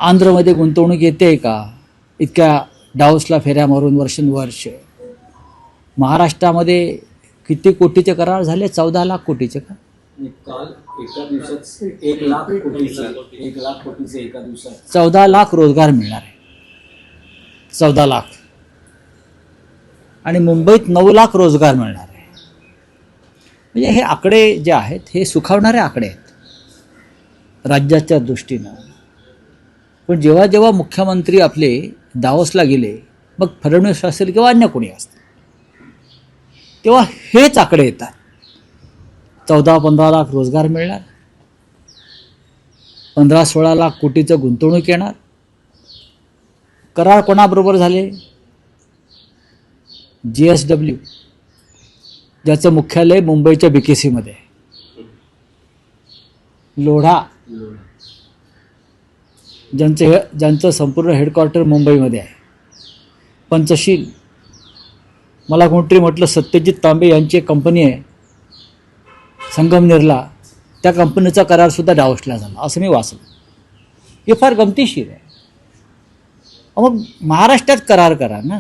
आंध्रमध्ये गुंतवणूक येते का इतक्या डावसला फेऱ्या मारून वर्षानुवर्ष? महाराष्ट्रामध्ये किती कोटीचे करार झाले? 14 लाख कोटीचे का? काल एका दिवसात 1 लाख कोटीचे एका दिवसात 14 लाख रोजगार मिळणार आहे. 14 लाख. आणि मुंबईत 9 लाख रोजगार मिळणार आहे. म्हणजे हे आकडे जे आहेत हे सुखावणारे आकडे आहेत राज्याच्या दृष्टीनं. पण जेव्हा जेव्हा मुख्यमंत्री आपले दावोसला गेले, मग फडणवीस असेल किंवा अन्य कोणी असतील, तेव्हा हेच आकडे येतात. 14-15 लाख रोजगार मिळणार, 15-16 लाख कोटीचं गुंतवणूक येणार. करार कोणाबरोबर झाले? GSW, ज्याचं मुख्यालय मुंबईच्या BKC आहे. लोढा, ज्यांचं संपूर्ण हेडक्वार्टर मुंबईमध्ये आहे. पंचशील, मला कोणतरी म्हटलं सत्यजित तांबे यांची एक कंपनी आहे संगमनेरला, त्या कंपनीचा करारसुद्धा डावसला झाला असं मी वाचलं. हे फार गमतीशीर आहे. मग महाराष्ट्रात करार करा ना.